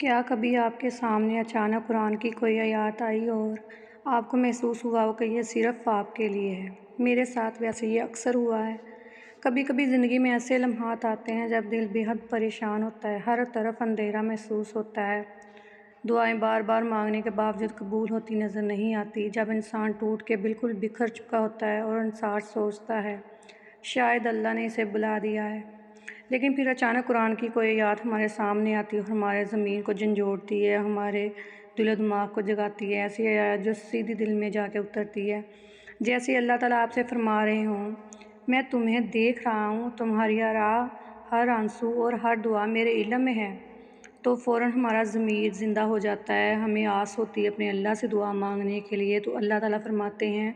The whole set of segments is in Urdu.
کیا کبھی آپ کے سامنے اچانک قرآن کی کوئی آیات آئی اور آپ کو محسوس ہوا ہو کہ یہ صرف آپ کے لیے ہے؟ میرے ساتھ ویسے یہ اکثر ہوا ہے۔ کبھی کبھی زندگی میں ایسے لمحات آتے ہیں جب دل بے حد پریشان ہوتا ہے، ہر طرف اندھیرا محسوس ہوتا ہے، دعائیں بار بار مانگنے کے باوجود قبول ہوتی نظر نہیں آتی، جب انسان ٹوٹ کے بالکل بکھر چکا ہوتا ہے اور انسان سوچتا ہے شاید اللہ نے اسے بلا دیا ہے، لیکن پھر اچانک قرآن کی کوئی آیات ہمارے سامنے آتی ہے اور ہمارے ضمیر کو جھنجھوڑتی ہے، ہمارے دل و دماغ کو جگاتی ہے، ایسی آیات جو سیدھی دل میں جا کے اترتی ہے، جیسے اللہ تعالیٰ آپ سے فرما رہے ہوں، میں تمہیں دیکھ رہا ہوں، تمہاری ہر آنسو اور ہر دعا میرے علم میں ہے۔ تو فوراً ہمارا ضمیر زندہ ہو جاتا ہے، ہمیں آس ہوتی ہے اپنے اللہ سے دعا مانگنے کے لیے، تو اللہ تعالیٰ فرماتے ہیں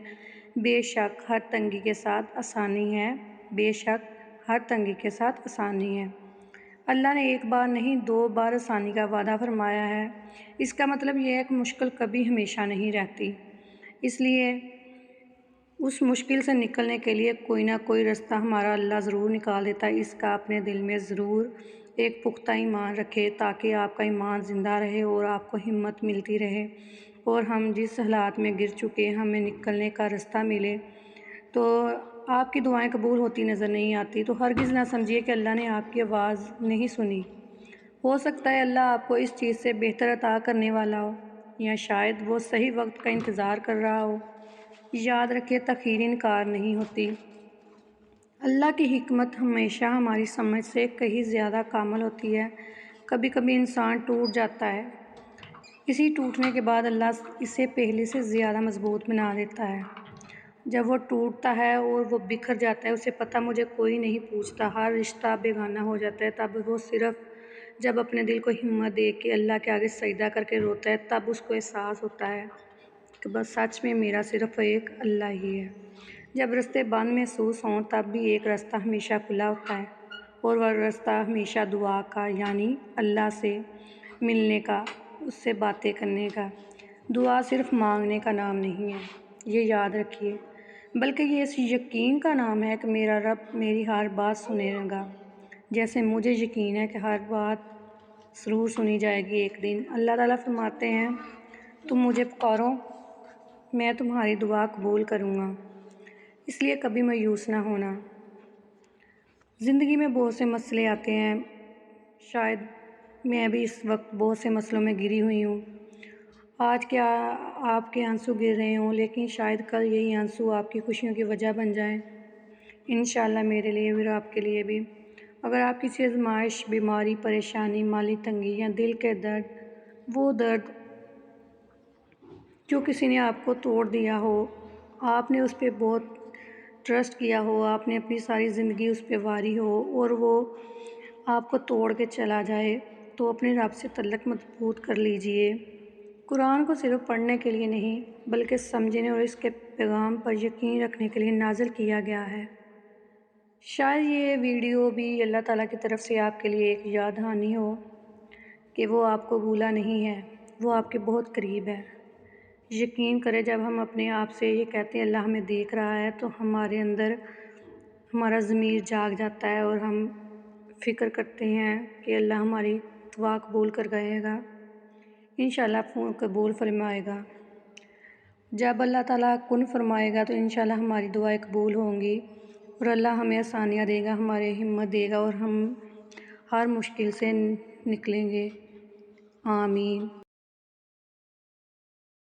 بے شک ہر تنگی کے ساتھ آسانی ہے، بے شک ہر تنگی کے ساتھ آسانی ہے۔ اللہ نے ایک بار نہیں 2 بار آسانی کا وعدہ فرمایا ہے۔ اس کا مطلب یہ ہے کہ مشکل کبھی ہمیشہ نہیں رہتی، اس لیے اس مشکل سے نکلنے کے لیے کوئی نہ کوئی راستہ ہمارا اللہ ضرور نکال دیتا ہے۔ اس کا اپنے دل میں ضرور ایک پختہ ایمان رکھے تاکہ آپ کا ایمان زندہ رہے اور آپ کو ہمت ملتی رہے، اور ہم جس حالات میں گر چکے ہمیں نکلنے کا راستہ ملے۔ تو آپ کی دعائیں قبول ہوتی نظر نہیں آتی تو ہرگز نہ سمجھیے کہ اللہ نے آپ کی آواز نہیں سنی۔ ہو سکتا ہے اللہ آپ کو اس چیز سے بہتر عطا کرنے والا ہو، یا شاید وہ صحیح وقت کا انتظار کر رہا ہو۔ یاد رکھیں تاخیر انکار نہیں ہوتی۔ اللہ کی حکمت ہمیشہ ہماری سمجھ سے کہیں زیادہ کامل ہوتی ہے۔ کبھی کبھی انسان ٹوٹ جاتا ہے، اسی ٹوٹنے کے بعد اللہ اسے پہلے سے زیادہ مضبوط بنا دیتا ہے۔ جب وہ ٹوٹتا ہے اور وہ بکھر جاتا ہے، اسے پتہ مجھے کوئی نہیں پوچھتا، ہر رشتہ بیگانہ ہو جاتا ہے، تب وہ صرف جب اپنے دل کو ہمت دے کے اللہ کے آگے سجدہ کر کے روتا ہے، تب اس کو احساس ہوتا ہے کہ بس سچ میں میرا صرف ایک اللہ ہی ہے۔ جب راستے بند محسوس ہوں تب بھی ایک راستہ ہمیشہ کھلا ہوتا ہے، اور وہ راستہ ہمیشہ دعا کا، یعنی اللہ سے ملنے کا، اس سے باتیں کرنے کا۔ دعا صرف مانگنے کا نام نہیں ہے، یہ یاد رکھیے، بلکہ یہ اس یقین کا نام ہے کہ میرا رب میری ہر بات سنے گا، جیسے مجھے یقین ہے کہ ہر بات ضرور سنی جائے گی ایک دن۔ اللہ تعالیٰ فرماتے ہیں تم مجھے پکارو، میں تمہاری دعا قبول کروں گا، اس لیے کبھی مایوس نہ ہونا۔ زندگی میں بہت سے مسئلے آتے ہیں، شاید میں بھی اس وقت بہت سے مسئلوں میں گری ہوئی ہوں۔ آج کیا آپ کے آنسو گر رہے ہوں، لیکن شاید کل یہی آنسو آپ کی خوشیوں کی وجہ بن جائیں، انشاءاللہ میرے لیے بھی اور آپ کے لیے بھی۔ اگر آپ کسی آزمائش، بیماری، پریشانی، مالی تنگی یا دل کے درد، وہ درد جو کسی نے آپ کو توڑ دیا ہو، آپ نے اس پہ بہت ٹرسٹ کیا ہو، آپ نے اپنی ساری زندگی اس پہ واری ہو، اور وہ آپ کو توڑ کے چلا جائے، تو اپنے رب سے تعلق مضبوط کر لیجئے۔ قرآن کو صرف پڑھنے کے لیے نہیں بلکہ سمجھنے اور اس کے پیغام پر یقین رکھنے کے لیے نازل کیا گیا ہے۔ شاید یہ ویڈیو بھی اللہ تعالیٰ کی طرف سے آپ کے لیے ایک یاد دہانی ہو کہ وہ آپ کو بھولا نہیں ہے، وہ آپ کے بہت قریب ہے۔ یقین کریں جب ہم اپنے آپ سے یہ کہتے ہیں اللہ ہمیں دیکھ رہا ہے، تو ہمارے اندر ہمارا ضمیر جاگ جاتا ہے اور ہم فکر کرتے ہیں کہ اللہ ہماری دعا قبول کر گئے گا، انشاءاللہ قبول فرمائے گا۔ جب اللہ تعالیٰ کن فرمائے گا تو انشاءاللہ ہماری دعائیں قبول ہوں گی، اور اللہ ہمیں آسانیاں دے گا، ہمارے ہمت دے گا، اور ہم ہر مشکل سے نکلیں گے۔ آمین۔